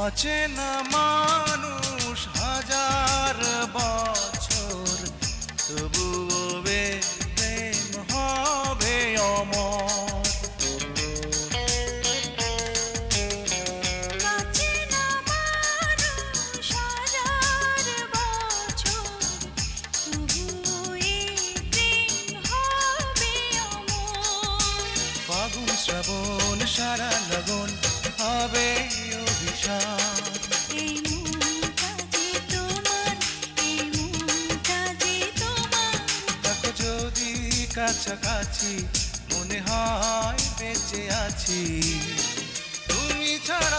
অচেনা মানুষ হাজার বছর, তবুও প্রেম হবে অমর। অচেনা মানুষ হাজার বছর, তবুও প্রেম হবে অমর। ফাগুন শ্রাবণ সারা লগন হবে অভিশাপ। এই মনটা যে তোমার, এই মনটা যে তোমার। থাকো যদি কাছাকাছি, মনে হয় বেঁচে আছি। তুমি ছাড়া